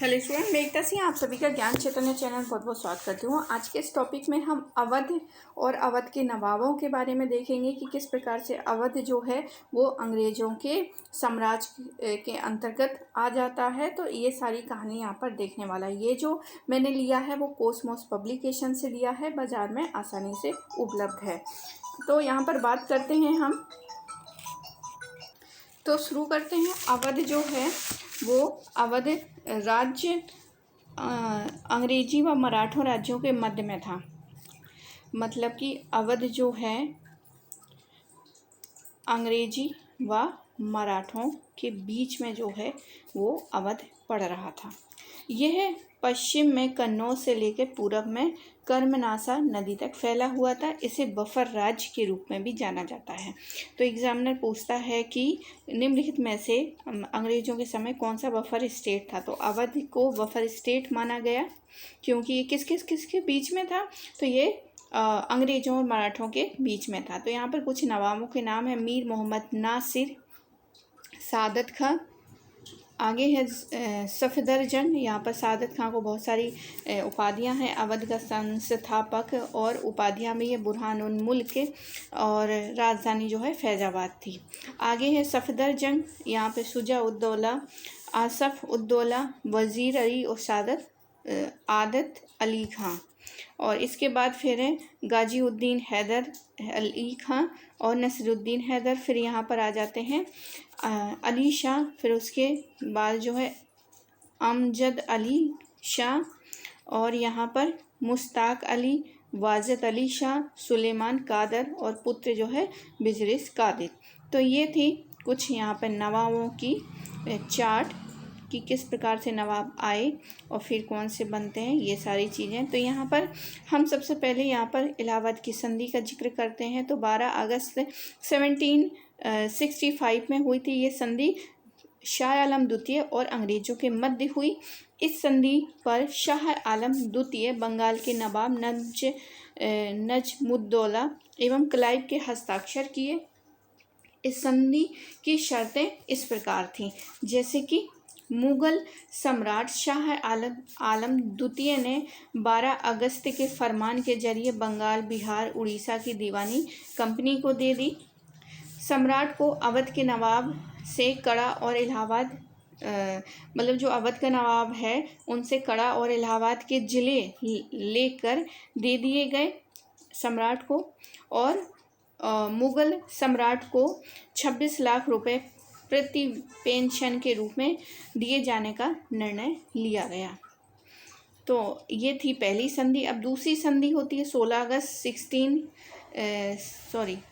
Hello student, मैं एकता सिंह आप सभी का ज्ञान चैतन्य चैनल बहुत बहुत स्वागत करती हूँ। आज के इस टॉपिक में हम अवध और अवध के नवाबों के बारे में देखेंगे कि किस प्रकार से अवध जो है वो अंग्रेज़ों के साम्राज्य के अंतर्गत आ जाता है। तो ये सारी कहानी यहाँ पर देखने वाला है। ये जो मैंने लिया है वो कोसमोस पब्लिकेशन से लिया है, बाज़ार में आसानी से उपलब्ध है। तो यहाँ पर बात करते हैं हम, तो शुरू करते हैं। अवध जो है वो अवध राज्य अंग्रेजी व मराठों राज्यों के मध्य में था। मतलब कि अवध जो है अंग्रेजी व मराठों के बीच में जो है वो अवध पड़ रहा था। यह पश्चिम में कन्नौज से लेकर पूरब में कर्मनासा नदी तक फैला हुआ था। इसे बफर राज्य के रूप में भी जाना जाता है। तो एग्जामिनर पूछता है कि निम्नलिखित में से अंग्रेजों के समय कौन सा बफर स्टेट था। तो अवध को बफर स्टेट माना गया क्योंकि ये किसके बीच में था। तो ये अंग्रेजों और मराठों के बीच में था। तो यहाँ पर कुछ नवाबों के नाम है। मीर मोहम्मद नासिर, सादत खां, आगे है सफदर जंग। यहाँ पर सादत खां को बहुत सारी उपाधियाँ हैं। अवध का संस्थापक और उपाधियाँ में ये बुरहानुल मुल्क और राजधानी जो है फैजाबाद थी। आगे है सफदर जंग। यहाँ पे शुजा उद्दौला, आसफ उद्दौला, वज़ीर अली और सादत आदत अली खां। और इसके बाद फिर है गाजीउद्दीन हैदर अली खां और नसीरुद्दीन हैदर। फिर यहाँ पर आ जाते हैं अली शाह। फिर उसके बाद जो है अमजद अली शाह और यहाँ पर मुश्ताक अली, वाजिद अली शाह, सुलेमान कादर और पुत्र जो है बिजरिस कादिर। तो ये थी कुछ यहाँ पर नवाबों की चार्ट कि किस प्रकार से नवाब आए और फिर कौन से बनते हैं, ये सारी चीज़ें। तो यहाँ पर हम सबसे पहले यहाँ पर इलाहाबाद की संधि का जिक्र करते हैं। तो 12 अगस्त 1765 में हुई थी ये संधि। शाह आलम द्वितीय और अंग्रेज़ों के मध्य हुई। इस संधि पर शाह आलम द्वितीय बंगाल के नवाब नजमुद्दौला एवं क्लाइव के हस्ताक्षर किए। इस संधि की शर्तें इस प्रकार थीं, जैसे कि मुगल सम्राट शाह आलम द्वितीय ने 12 अगस्त के फरमान के जरिए बंगाल, बिहार, उड़ीसा की दीवानी कंपनी को दे दी। सम्राट को अवध के नवाब से कड़ा और इलाहाबाद मतलब जो अवध का नवाब है उनसे कड़ा और इलाहाबाद के ज़िले लेकर दे दिए गए सम्राट को। और मुगल सम्राट को 26 लाख रुपए प्रति पेंशन के रूप में दिए जाने का निर्णय लिया गया। तो ये थी पहली संधि। अब दूसरी संधि होती है 16 अगस्त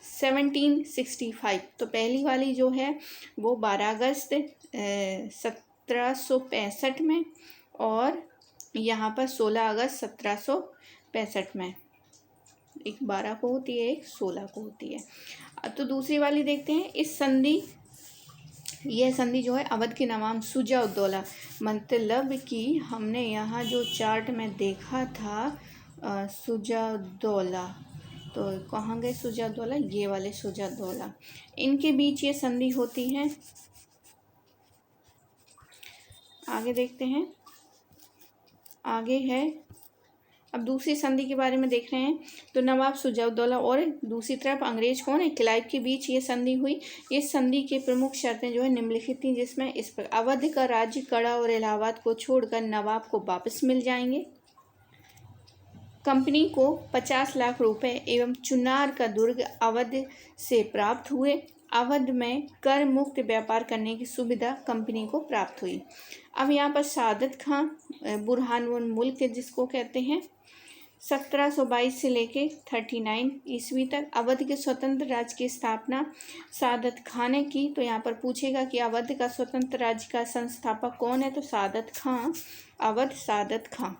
1765। तो पहली वाली जो है वो 12 अगस्त 1765 में और यहाँ पर 16 अगस्त 1765 में। एक 12 को होती है, एक 16 को होती है। तो दूसरी वाली देखते हैं। यह संधि जो है अवध के नवाब शुजा उद्दौला, मतलब कि हमने यहाँ जो चार्ट में देखा था शुजा उद्दौला, तो कहाँ गए शुजा उद्दौला, ये वाले शुजा उद्दौला, इनके बीच ये संधि होती है। आगे देखते हैं। आगे है, अब दूसरी संधि के बारे में देख रहे हैं। तो नवाब शुजा-उद-दौला और दूसरी तरफ अंग्रेज कौन है, क्लाइव के बीच ये संधि हुई। इस संधि की प्रमुख शर्तें जो है निम्नलिखित थी, जिसमें इस पर अवध का राज्य कड़ा और इलाहाबाद को छोड़कर नवाब को वापस मिल जाएंगे। कंपनी को 50 लाख रुपए एवं चुनार का दुर्ग अवध से प्राप्त हुए। अवध में कर मुक्त व्यापार करने की सुविधा कंपनी को प्राप्त हुई। अब यहाँ पर सादत खां बुरहानुल मुल्क जिसको कहते हैं 1722 से लेके 39 ईस्वी तक अवध के स्वतंत्र राज्य की स्थापना सादत खां ने की। तो यहाँ पर पूछेगा कि अवध का स्वतंत्र राज्य का संस्थापक कौन है, तो सादत खां, अवध सादत खां।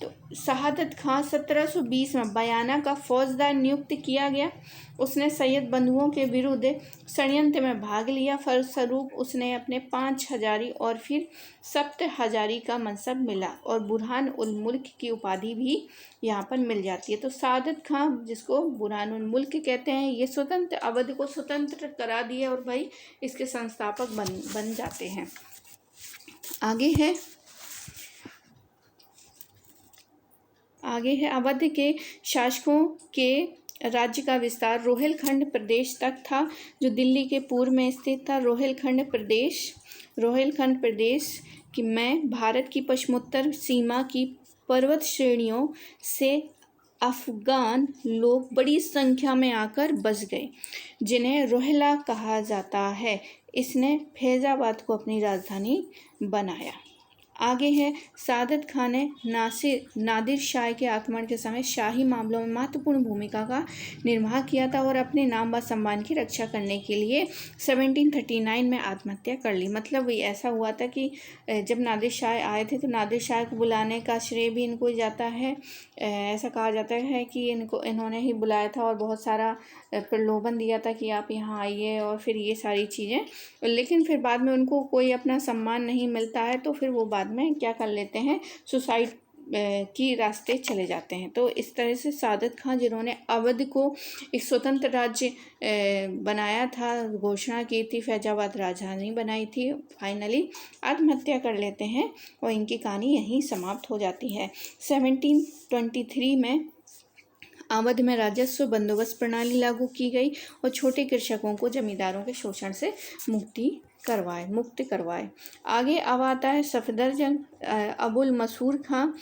तो शहादत खां 1720 में बयाना का फौजदार नियुक्त किया गया। उसने सैयद बंधुओं के विरुद्ध षड्यंत्र में भाग लिया। फलस्वरूप उसने अपने 5 हजारी और फिर 7 हजारी का मनसब मिला और बुरहान उल मुल्क की उपाधि भी यहाँ पर मिल जाती है। तो सादत खां जिसको बुरहान उल मुल्क कहते हैं, ये स्वतंत्र अवध को स्वतंत्र करा दिया और भाई इसके संस्थापक बन जाते हैं। आगे है अवध के शासकों के राज्य का विस्तार रोहिलखंड प्रदेश तक था, जो दिल्ली के पूर्व में स्थित था। रोहिलखंड प्रदेश में भारत की पश्चिमोत्तर सीमा की पर्वत श्रेणियों से अफगान लोग बड़ी संख्या में आकर बस गए, जिन्हें रोहिला कहा जाता है। इसने फैजाबाद को अपनी राजधानी बनाया। आगे है सादत खान ने नादिर शाह के आक्रमण के समय शाही मामलों में महत्वपूर्ण भूमिका का निर्वाह किया था और अपने नाम व सम्मान की रक्षा करने के लिए 1739 में आत्महत्या कर ली। मतलब ये ऐसा हुआ था कि जब नादिर शाह आए थे तो नादिर शाह को बुलाने का श्रेय भी इनको जाता है। ऐसा कहा जाता है कि इन्होंने ही बुलाया था और बहुत सारा प्रलोभन दिया था कि आप यहाँ आइए और फिर ये सारी चीज़ें, लेकिन फिर बाद में उनको कोई अपना सम्मान नहीं मिलता है तो फिर वो बाद में क्या कर लेते हैं, सुसाइड की रास्ते चले जाते हैं। तो इस तरह से सादत खान, जिन्होंने अवध को एक स्वतंत्र राज्य बनाया था, घोषणा की थी, फैजाबाद राजधानी बनाई थी, फाइनली आत्महत्या कर लेते हैं और इनकी कहानी यहीं समाप्त हो जाती है। 1723 में अवध में राजस्व बंदोबस्त प्रणाली लागू की गई और छोटे कृषकों को जमींदारों के शोषण से मुक्त करवाए। आगे अब आता है सफदरजंग। अबुल मसूर खां,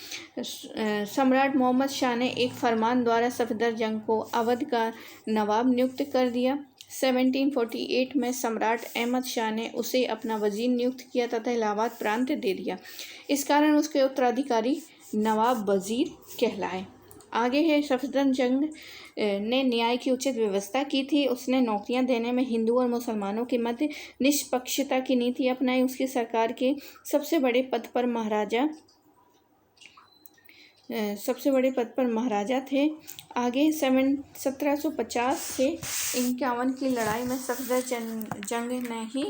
सम्राट मोहम्मद शाह ने एक फरमान द्वारा सफदरजंग को अवध का नवाब नियुक्त कर दिया। 1748 में सम्राट अहमद शाह ने उसे अपना वजीर नियुक्त किया तथा इलाहाबाद प्रांत दे दिया। इस कारण उसके उत्तराधिकारी नवाब वजीर कहलाए। आगे है सफदरजंग ने न्याय की उचित व्यवस्था की थी। उसने नौकरियां देने में हिंदू और मुसलमानों के मध्य निष्पक्षता की नीति अपनाई। उसकी सरकार के सबसे बड़े पद पर महाराजा थे। आगे 1750 से 51 की लड़ाई में सफदरजंग ने ही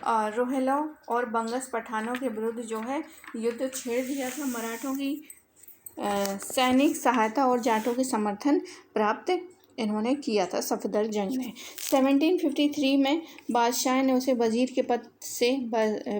रोहिला और बंगस पठानों के विरुद्ध जो है युद्ध छेड़ दिया था। मराठों की सैनिक सहायता और जाटों के समर्थन प्राप्त इन्होंने किया था सफदरजंग ने। 1753 में बादशाह ने उसे वजीर के पद से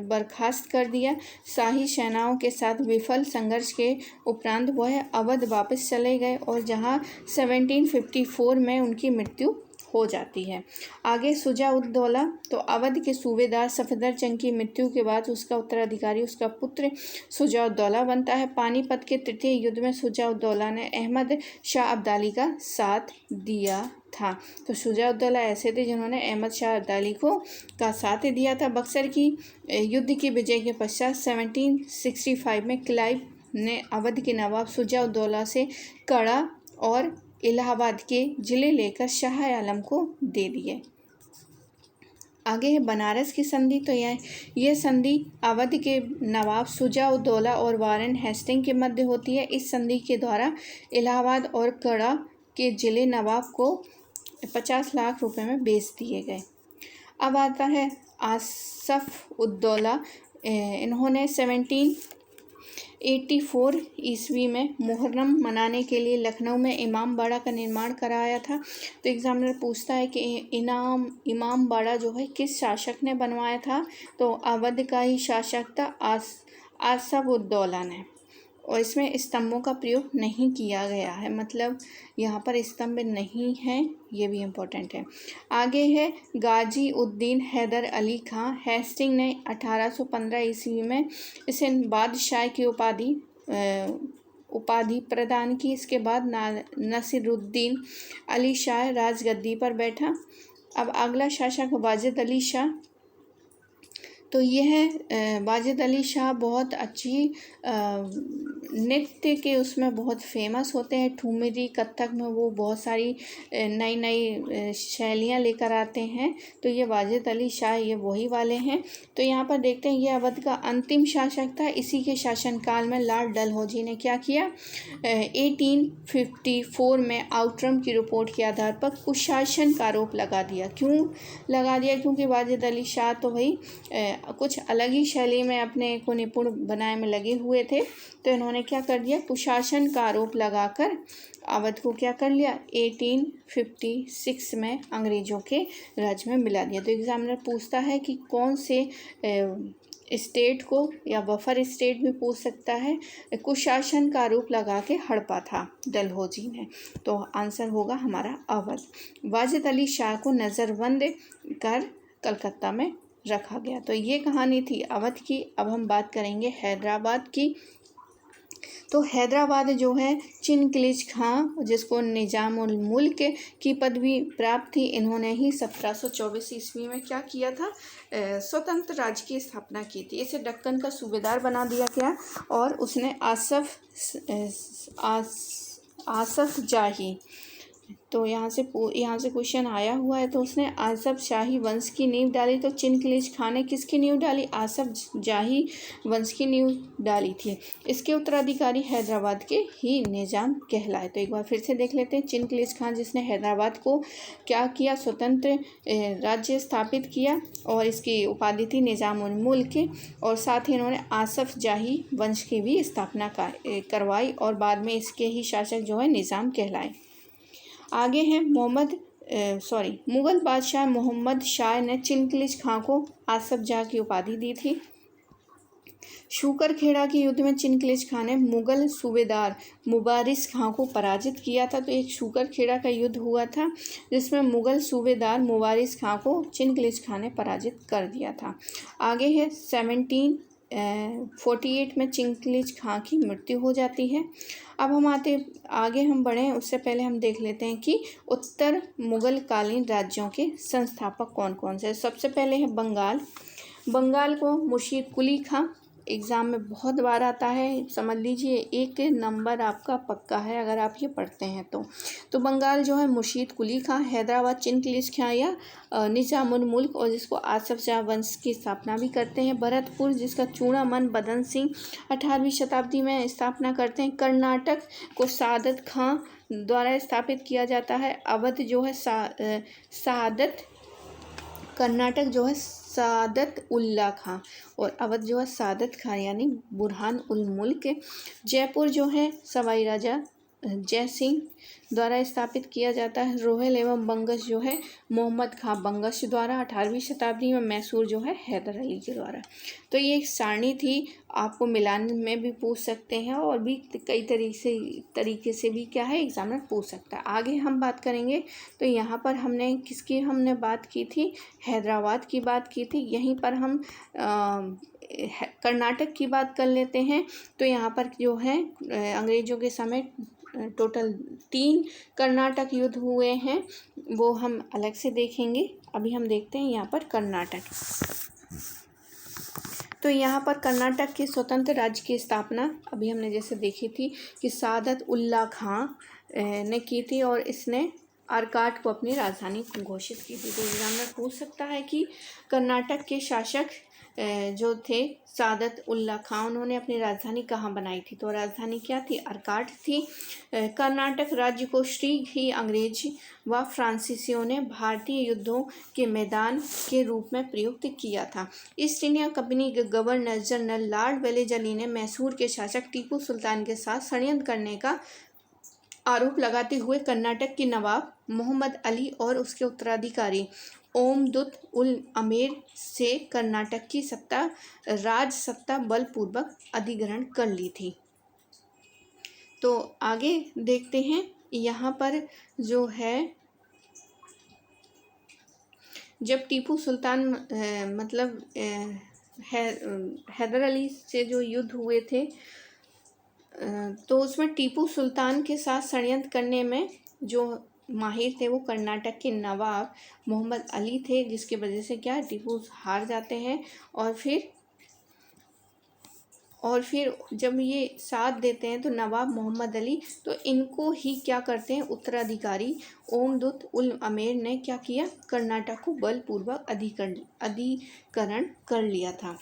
बर्खास्त कर दिया। शाही सेनाओं के साथ विफल संघर्ष के उपरांत वह अवध वापस चले गए और जहां 1754 में उनकी मृत्यु हो जाती है। आगे शुजा-उद-दौला, तो अवध के सूबेदार सफदरजंग की मृत्यु के बाद उसका उत्तराधिकारी उसका पुत्र शुजा-उद-दौला बनता है। पानीपत के तृतीय युद्ध में शुजा-उद-दौला ने अहमद शाह अब्दाली का साथ दिया था। तो शुजा-उद-दौला ऐसे थे जिन्होंने अहमद शाह अब्दाली का साथ दिया था। बक्सर की युद्ध की विजय के पश्चात 1765 में क्लाइव ने अवध के नवाब शुजा-उद-दौला से कड़ा और इलाहाबाद के जिले लेकर शाह आलम को दे दिए। आगे है बनारस की संधि। तो यह संधि अवध के नवाब शुजा-उद-दौला और वारेन हेस्टिंग के मध्य होती है। इस संधि के द्वारा इलाहाबाद और कड़ा के जिले नवाब को 50 लाख रुपए में बेच दिए गए। अब आता है आसफ-उद-दौला। इन्होंने 1784 ईस्वी में मुहर्रम मनाने के लिए लखनऊ में इमाम बाड़ा का निर्माण कराया था। तो एग्जामिनर पूछता है कि इमाम बाड़ा जो है किस शासक ने बनवाया था, तो अवध का ही शासक था आसफ-उद-दौला ने। और इसमें स्तंभों का प्रयोग नहीं किया गया है, मतलब यहाँ पर स्तंभ नहीं है, ये भी इम्पोर्टेंट है। आगे है गाजी उद्दीन हैदर अली खां। हेस्टिंग ने 1815 ईस्वी में इसे बादशाह की उपाधि प्रदान की। इसके बाद नसीरुद्दीन अली शाह राजगद्दी पर बैठा। अब अगला शासक वाजिद अली शाह। तो यह वाजिद अली शाह बहुत अच्छी नृत्य के उसमें बहुत फेमस होते हैं। ठुमरी, कथक में वो बहुत सारी नई नई शैलियाँ लेकर आते हैं। तो ये वाजिद अली शाह ये वही वाले हैं। तो यहाँ पर देखते हैं ये अवध का अंतिम शासक था। इसी के शासनकाल में लॉर्ड डलहौजी ने क्या किया, 1854 में आउटरम की रिपोर्ट के आधार पर कुशासन का आरोप लगा दिया। क्यों लगा दिया? क्योंकि वाजिद अली शाह तो भाई कुछ अलग ही शैली में अपने को निपुण बनाए में लगे हुए थे। तो इन्होंने क्या कर दिया, कुशासन का आरोप लगाकर अवध को क्या कर लिया, 1856 में अंग्रेजों के राज में मिला दिया। तो एग्जामिनर पूछता है कि कौन से स्टेट को या बफर स्टेट भी पूछ सकता है, कुशासन का आरोप लगा के हड़पा था डलहौजी ने। तो आंसर होगा हमारा अवध। वाजिद अली शाह को नज़रबंद कर कलकत्ता में रखा गया। तो ये कहानी थी अवध की। अब हम बात करेंगे हैदराबाद की। तो हैदराबाद जो है चिनक्लिज खां, जिसको निजाम उल मुल्क की पदवी प्राप्त थी, इन्होंने ही 1724 ईस्वी में क्या किया था, स्वतंत्र राज्य की स्थापना की थी। इसे दक्कन का सूबेदार बना दिया गया और उसने आसफ जाही, तो यहाँ से क्वेश्चन आया हुआ है। तो उसने आसफ शाही वंश की नींव डाली। तो चिनक्लिज खां ने किसकी नींव डाली, आसफ जाही वंश की नींव डाली थी। इसके उत्तराधिकारी हैदराबाद के ही निजाम कहलाए। तो एक बार फिर से देख लेते हैं। चिनक्लिज खां जिसने हैदराबाद को क्या किया, स्वतंत्र राज्य स्थापित किया और इसकी उपाधि थी निजाम उल मुल्क, और साथ ही इन्होंने आसफ जाही वंश की भी स्थापना करवाई और बाद में इसके ही शासक जो है निजाम कहलाए। आगे हैं मुग़ल बादशाह मोहम्मद शाह ने चिनक्लिज खां को आसफ जाह की उपाधि दी थी। शूकरखेड़ा के युद्ध में चिनक्लिज खां ने मुग़ल सूबेदार मुबारिस खां को पराजित किया था। तो एक शूकरखेड़ा का युद्ध हुआ था जिसमें मुग़ल सूबेदार मुबारिस खां को चिनक्लिज खां ने पराजित कर दिया था। आगे है 1748 में चिनक्लिज खां की मृत्यु हो जाती है। अब हम आगे हम बढ़ें उससे पहले हम देख लेते हैं कि उत्तर मुग़ल कालीन राज्यों के संस्थापक कौन कौन से। सबसे पहले है बंगाल को मुर्शीद कुली खां, एग्ज़ाम में बहुत बार आता है, समझ लीजिए 1 नंबर आपका पक्का है अगर आप ये पढ़ते हैं तो बंगाल जो है मुर्शीद कुली खां। हैदराबाद चिनक्लिज खां या निजाम उल मुल्क, और जिसको आसफ जाह वंश की स्थापना भी करते हैं। भरतपुर जिसका चूड़ामन बदन सिंह 18वीं शताब्दी में स्थापना करते हैं। कर्नाटक को सादत खां द्वारा स्थापित किया जाता है। अवध जो है कर्नाटक जो है सादत उल्ला खां, और अवध जो है सादत खां यानी बुरहान उल मुल्क। जयपुर जो है सवाई राजा जय सिंह द्वारा स्थापित किया जाता है। रोहिल एवं बंगश जो है मोहम्मद खां बंगश द्वारा 18वीं शताब्दी में। मैसूर जो है हैदर अली के द्वारा। तो ये एक सारणी थी, आपको मिलान में भी पूछ सकते हैं और भी कई तरीके से भी क्या है एग्जामिनर पूछ सकता है। आगे हम बात करेंगे तो यहाँ पर हमने बात की थी, हैदराबाद की बात की थी। यहीं पर हम कर्नाटक की बात कर लेते हैं। तो यहाँ पर जो है अंग्रेज़ों के समय टोटल 3 कर्नाटक युद्ध हुए हैं, वो हम अलग से देखेंगे। अभी हम देखते हैं यहाँ पर कर्नाटक। तो यहाँ पर कर्नाटक के स्वतंत्र राज्य की स्थापना अभी हमने जैसे देखी थी कि सादत उल्ला खां ने की थी और इसने आरकाट को अपनी राजधानी घोषित की थी। तो एग्जामिनर पूछ सकता है कि कर्नाटक के शासक जो थे सादत उल्ला खां, उन्होंने अपनी राजधानी कहाँ बनाई थी। तो राजधानी क्या थी, आरकाट थी। कर्नाटक राज्य को शीघ्र ही अंग्रेज व फ्रांसीसियों ने भारतीय युद्धों के मैदान के रूप में प्रयुक्त किया था। ईस्ट इंडिया कंपनी के गवर्नर जनरल लॉर्ड वेलेस्ली ने मैसूर के शासक टीपू सुल्तान के साथ षड्यंत्र करने का आरोप लगाते हुए कर्नाटक के नवाब मोहम्मद अली और उसके उत्तराधिकारी ओमदुत उल अमीर से कर्नाटक की राज सत्ता बलपूर्वक अधिग्रहण कर ली थी। तो आगे देखते हैं यहाँ पर जो है जब टीपू सुल्तान हैदर अली से जो युद्ध हुए थे तो उसमें टीपू सुल्तान के साथ षड्यंत्र करने में जो माहिर थे वो कर्नाटक के नवाब मोहम्मद अली थे, जिसकी वजह से क्या टीपू हार जाते हैं और फिर जब ये साथ देते हैं तो नवाब मोहम्मद अली तो इनको ही क्या करते हैं उत्तराधिकारी ओमदुत उल अमीर ने क्या किया, कर्नाटक को बलपूर्वक अधिकरण कर लिया था।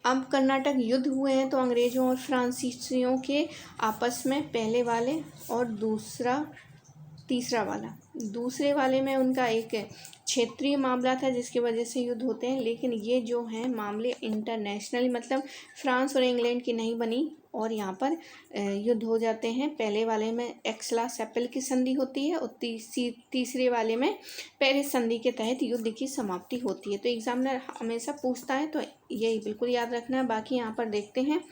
अब कर्नाटक युद्ध हुए हैं तो अंग्रेज़ों और फ्रांसीसियों के आपस में पहले वाले और दूसरे वाले में उनका एक क्षेत्रीय मामला था जिसकी वजह से युद्ध होते हैं, लेकिन ये जो हैं मामले इंटरनेशनली, मतलब फ्रांस और इंग्लैंड की नहीं बनी और यहाँ पर युद्ध हो जाते हैं। पहले वाले में एक्सला-सेपल की संधि होती है और तीसरे वाले में पेरिस संधि के तहत युद्ध की समाप्ति होती है। तो एग्जामिनर हमेशा पूछता है, तो यही बिल्कुल याद रखना है। बाकी यहाँ पर देखते हैं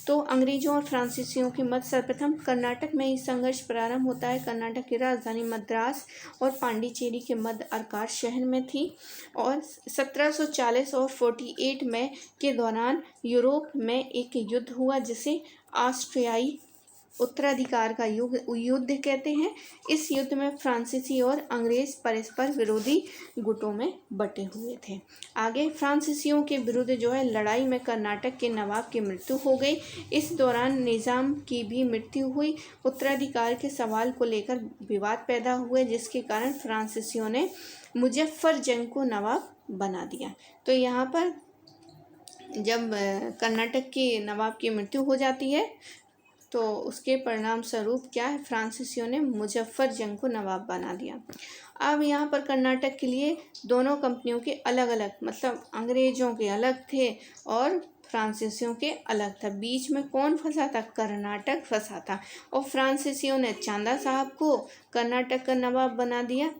तो अंग्रेजों और फ्रांसीसियों के मध्य सर्वप्रथम कर्नाटक में ही संघर्ष प्रारंभ होता है। कर्नाटक की राजधानी मद्रास और पांडिचेरी के मध्य अर्काट शहर में थी और 1740 और 48 में के दौरान यूरोप में एक युद्ध हुआ जिसे ऑस्ट्रियाई उत्तराधिकार का युद्ध कहते हैं। इस युद्ध में फ्रांसीसी और अंग्रेज परस्पर विरोधी गुटों में बटे हुए थे। आगे फ्रांसीसियों के विरुद्ध जो है लड़ाई में कर्नाटक के नवाब की मृत्यु हो गई। इस दौरान निज़ाम की भी मृत्यु हुई। उत्तराधिकार के सवाल को लेकर विवाद पैदा हुए जिसके कारण फ्रांसीसियों ने मुजफ्फर जंग को नवाब बना दिया। तो यहाँ पर जब कर्नाटक के नवाब की मृत्यु हो जाती है तो उसके परिणाम स्वरूप क्या है, फ्रांसीसियों ने मुजफ्फर जंग को नवाब बना दिया। अब यहाँ पर कर्नाटक के लिए दोनों कंपनियों के अलग अलग, मतलब अंग्रेजों के अलग थे और फ्रांसीसियों के अलग था। बीच में कौन फंसा था? कर्नाटक फंसा था और फ्रांसीसियों ने चांदा साहब को कर्नाटक का नवाब बना दिया,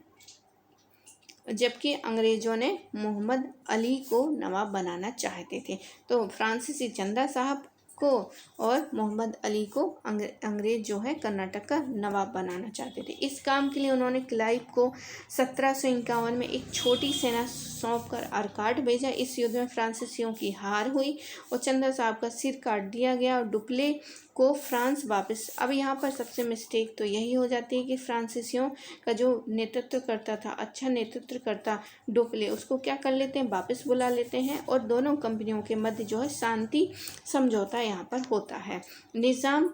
जबकि अंग्रेज़ों ने मोहम्मद अली को नवाब बनाना चाहते थे। तो फ्रांसीसी चंदा साहब को और मोहम्मद अली को अंग्रेज़ जो है कर्नाटक का नवाब बनाना चाहते थे। इस काम के लिए उन्होंने क्लाइव को 1751 में एक छोटी सेना सौंपकर अर्काट भेजा। इस युद्ध में फ्रांसीसियों की हार हुई और चंदा साहब का सिर काट दिया गया और डुप्ले को फ्रांस वापस। अब यहाँ पर सबसे मिस्टेक तो यही हो जाती है कि फ्रांसीसियों का जो नेतृत्व करता था, अच्छा नेतृत्व करता डुप्ले, उसको क्या कर लेते हैं, वापस बुला लेते हैं और दोनों कंपनियों के मध्य जो है शांति समझौता यहाँ पर होता है। निज़ाम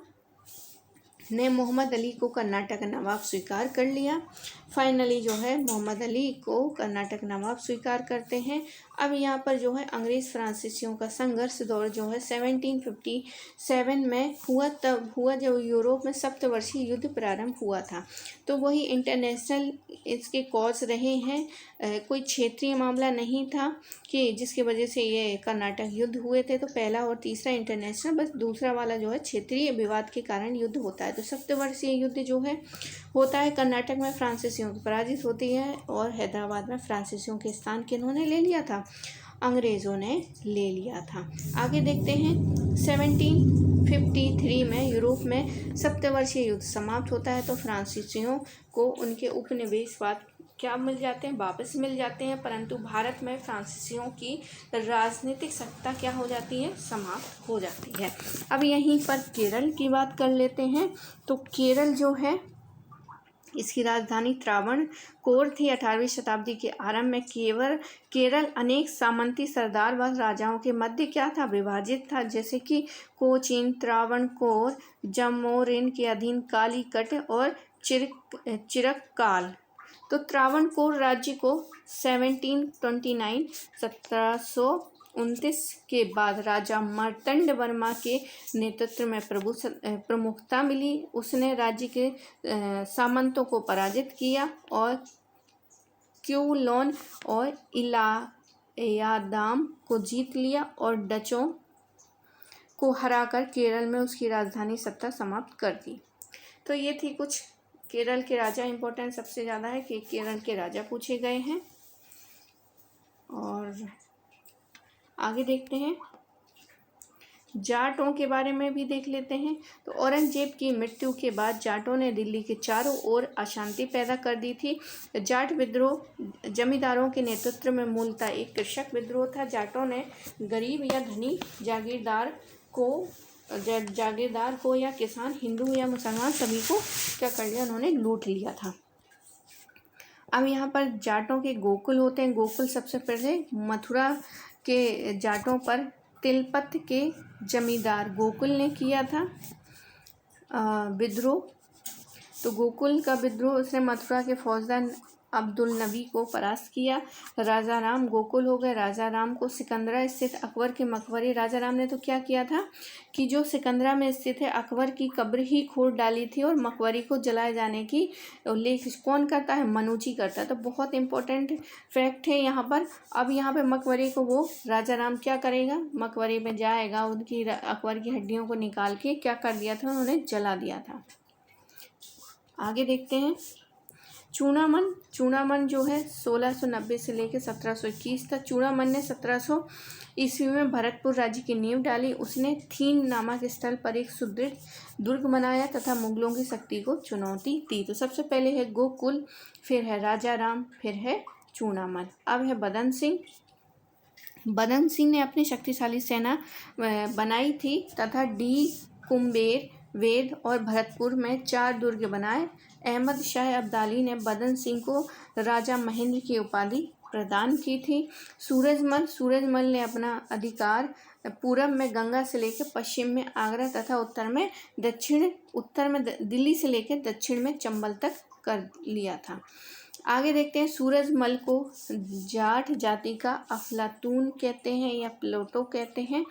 ने मोहम्मद अली को कर्नाटक नवाब स्वीकार कर लिया। फाइनली जो है मोहम्मद अली को कर्नाटक नवाब स्वीकार करते हैं। अब यहाँ पर जो है अंग्रेज़ फ्रांसीसियों का संघर्ष दौर जो है 1757 में हुआ, तब हुआ जब यूरोप में सप्तवर्षीय युद्ध प्रारंभ हुआ था। तो वही इंटरनेशनल इसके कॉज रहे हैं, कोई क्षेत्रीय मामला नहीं था कि जिसकी वजह से ये कर्नाटक युद्ध हुए थे। तो पहला और तीसरा इंटरनेशनल, बस दूसरा वाला जो है क्षेत्रीय विवाद के कारण युद्ध होता है। तो सप्तवर्षीय युद्ध जो है होता है, कर्नाटक में फ्रांसीसियों की पराजित होती है और हैदराबाद में फ्रांसीसियों के स्थान किन्होंने ले लिया था, अंग्रेज़ों ने ले लिया था। आगे देखते हैं 1753 में यूरोप में सप्तवर्षीय युद्ध समाप्त होता है। तो फ्रांसीसियों को उनके उपनिवेशवाद क्या मिल जाते हैं, वापस मिल जाते हैं, परंतु भारत में फ्रांसीसियों की राजनीतिक सत्ता क्या हो जाती है, समाप्त हो जाती है। अब यहीं पर केरल की बात कर लेते हैं। तो केरल जो है इसकी राजधानी त्रावणकोर थी। 18वीं शताब्दी के आरंभ में केरल अनेक सामंती सरदार व राजाओं के मध्य क्या था, विभाजित था, जैसे कि कोचीन, त्रावणकोर, जामोरिन के अधीन कालीकट और चिरक्काल। तो त्रावणकोर राज्य को 1729 के बाद राजा मार्तंड वर्मा के नेतृत्व में प्रमुखता मिली। उसने राज्य के सामंतों को पराजित किया और क्यूलोन और इलायादाम को जीत लिया और डचों को हराकर केरल में उसकी राजधानी सत्ता समाप्त कर दी। तो ये थी कुछ केरल के राजा। इम्पोर्टेंट सबसे ज़्यादा है कि केरल के राजा पूछे गए हैं। और आगे देखते हैं, जाटों के बारे में भी देख लेते हैं। तो औरंगजेब की मृत्यु के बाद जाटों ने दिल्ली के चारों ओर अशांति पैदा कर दी थी। जाट विद्रोह जमींदारों के नेतृत्व में मूलतः एक कृषक विद्रोह था। जाटों ने गरीब या धनी जागीरदार को या किसान, हिंदू या मुसलमान, सभी को क्या कर लिया, उन्होंने लूट लिया था। अब यहाँ पर जाटों के गोकुल होते हैं। गोकुल सबसे पहले मथुरा के जाटों पर तिलपत के जमींदार गोकुल ने किया था विद्रोह। तो गोकुल का विद्रोह उसने मथुरा के फौजदार अब्दुल नबी को परास्त किया। राजा राम गोकुल हो गए। राजा राम को सिकंदरा स्थित अकबर के मकबरे, राजा राम ने तो क्या किया था कि जो सिकंदरा में स्थित है अकबर की कब्र ही खोद डाली थी और मकबरी को जलाए जाने की उल्लेख कौन करता है, मनुची करता है। तो बहुत इंपॉर्टेंट फैक्ट है यहाँ पर। अब यहाँ पे मकबरे को वो राजा राम क्या करेगा, मकबरे में जाएगा, उनकी अकबर की हड्डियों को निकाल के क्या कर दिया था, उन्होंने जला दिया था। आगे देखते हैं चूड़ामन। चूड़ामन जो है 1690 से लेकर 1721 तक। चूड़ामन ने 1700 ईस्वी में भरतपुर राज्य की नींव डाली। उसने थीन नामक स्थल पर एक सुदृढ़ दुर्ग बनाया तथा मुगलों की शक्ति को चुनौती दी। तो सबसे पहले है गोकुल, फिर है राजा राम, फिर है चूड़ामन। अब है बदन सिंह। बदन सिंह ने अपनी शक्तिशाली सेना बनाई थी तथा डी, कुम्बेर, वेद और भरतपुर में 4 दुर्ग बनाए। अहमद शाह अब्दाली ने बदन सिंह को राजा महेंद्र की उपाधि प्रदान की थी। सूरजमल ने अपना अधिकार पूरब में गंगा से लेकर पश्चिम में आगरा तथा उत्तर में दिल्ली से लेकर दक्षिण में चंबल तक कर लिया था। आगे देखते हैं सूरजमल को जाट जाति का अफलातून कहते हैं या प्लूटो कहते हैं।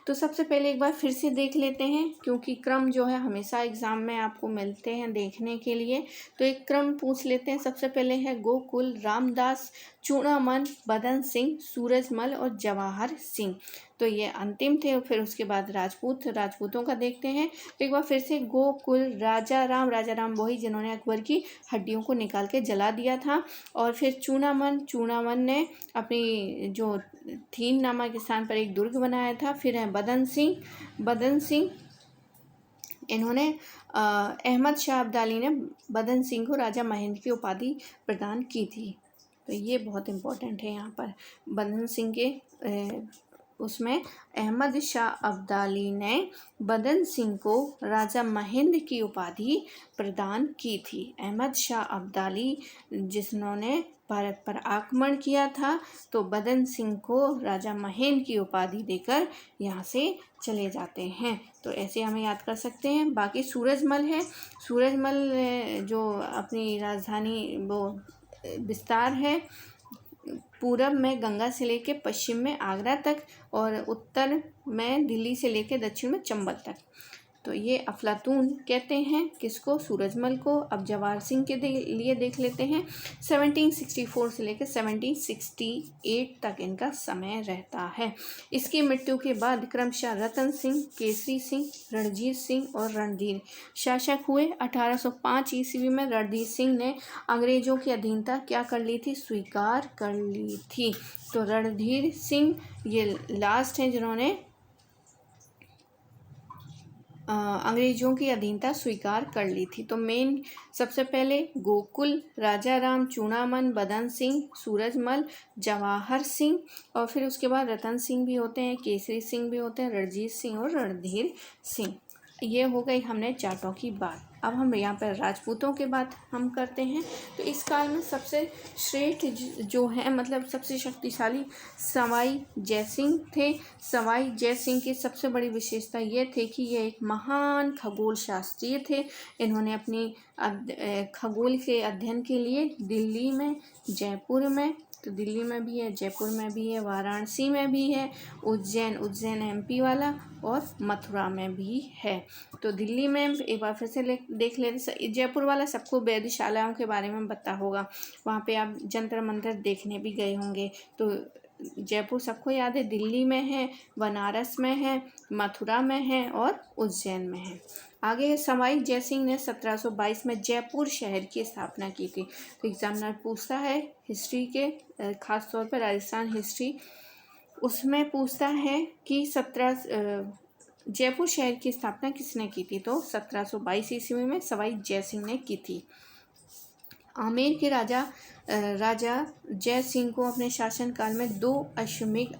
तो सबसे पहले एक बार फिर से देख लेते हैं, क्योंकि क्रम जो है हमेशा एग्जाम में आपको मिलते हैं देखने के लिए। तो एक क्रम पूछ लेते हैं। सबसे पहले है गोकुल, रामदास, चूड़ामन, बदन सिंह, सूरजमल और जवाहर सिंह। तो ये अंतिम थे। फिर उसके बाद राजपूतों का देखते हैं। तो एक बार फिर से गोकुल, राजा राम वही जिन्होंने अकबर की हड्डियों को निकाल के जला दिया था। और फिर चूड़ामन ने अपनी जो थीन नामक स्थान पर एक दुर्ग बनाया था। फिर है बदन सिंह इन्होंने अहमद शाह अब्दाली ने बदन सिंह को राजा महेंद्र की उपाधि प्रदान की थी। तो ये बहुत इम्पोर्टेंट है यहाँ पर। बदन सिंह के उसमें अहमद शाह अब्दाली ने बदन सिंह को राजा महेंद्र की उपाधि प्रदान की थी। अहमद शाह अब्दाली जिन्होंने भारत पर आक्रमण किया था, तो बदन सिंह को राजा महेंद्र की उपाधि देकर यहाँ से चले जाते हैं। तो ऐसे हमें याद कर सकते हैं। बाकी सूरजमल है। सूरजमल जो अपनी राजधानी वो विस्तार है पूरब में गंगा से लेकर पश्चिम में आगरा तक और उत्तर में दिल्ली से लेकर दक्षिण में चंबल तक। तो ये अफलातून कहते हैं किसको, सूरजमल को। अब जवाहर सिंह के लिए देख लेते हैं। 1764 से लेकर 1768 तक इनका समय रहता है। इसकी मृत्यु के बाद क्रमशः रतन सिंह, केसरी सिंह, रणजीत सिंह और रणधीर शासक हुए। 1805 ईस्वी में रणधीर सिंह ने अंग्रेजों की अधीनता क्या कर ली थी, स्वीकार कर ली थी। तो रणधीर सिंह ये लास्ट हैं जिन्होंने अंग्रेजों की अधीनता स्वीकार कर ली थी। तो मेन सबसे पहले गोकुल, राजा राम, चूड़ामन, बदन सिंह, सूरजमल, जवाहर सिंह और फिर उसके बाद रतन सिंह भी होते हैं, केसरी सिंह भी होते हैं, रणजीत सिंह और रणधीर सिंह। ये हो गई हमने जाटों की बात। अब हम यहाँ पर राजपूतों के बात हम करते हैं। तो इस काल में सबसे श्रेष्ठ जो है मतलब सबसे शक्तिशाली सवाई जयसिंह थे। सवाई जयसिंह की सबसे बड़ी विशेषता ये थे कि ये एक महान खगोल शास्त्री थे। इन्होंने अपनी खगोल के अध्ययन के लिए दिल्ली में, जयपुर में, तो दिल्ली में भी है, जयपुर में भी है, वाराणसी में भी है, उज्जैन MP वाला और मथुरा में भी है। तो दिल्ली में एक बार फिर से देख लेते। जयपुर वाला सबको वेधशालाओं के बारे में पता होगा, वहाँ पे आप जंतर मंतर देखने भी गए होंगे। तो जयपुर सबको याद है, दिल्ली में है, बनारस में है, मथुरा में है और उज्जैन में है। आगे सवाई जयसिंह ने 1722 में जयपुर शहर की स्थापना की थी। तो एग्जामिनर पूछता है हिस्ट्री के, खास तौर पर राजस्थान हिस्ट्री, उसमें पूछता है कि जयपुर शहर की स्थापना किसने की थी। तो 1722 ईस्वी में सवाई जयसिंह ने की थी। आमेर के राजा जय सिंह को अपने शासनकाल में 2 अश्वमेध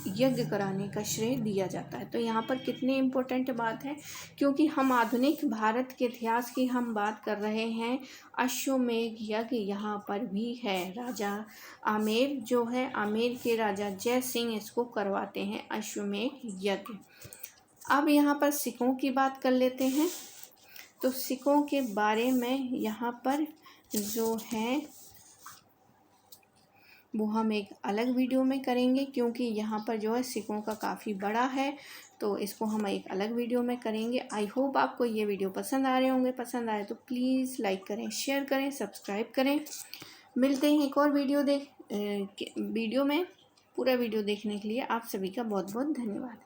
यज्ञ कराने का श्रेय दिया जाता है। तो यहाँ पर कितनी इम्पोर्टेंट बात है, क्योंकि हम आधुनिक भारत के इतिहास की हम बात कर रहे हैं। अश्वमेध यज्ञ यहाँ पर भी है। राजा आमेर जो है, आमेर के राजा जय सिंह इसको करवाते हैं अश्वमेध यज्ञ। अब यहाँ पर सिखों की बात कर लेते हैं। तो सिखों के बारे में यहाँ पर जो है वो हम एक अलग वीडियो में करेंगे, क्योंकि यहाँ पर जो है सिक्कों का काफ़ी बड़ा है, तो इसको हम एक अलग वीडियो में करेंगे। आई होप आपको ये वीडियो पसंद आ रहे होंगे। पसंद आए तो प्लीज़ लाइक करें, शेयर करें, सब्सक्राइब करें। मिलते हैं एक और वीडियो में। पूरा वीडियो देखने के लिए आप सभी का बहुत बहुत धन्यवाद।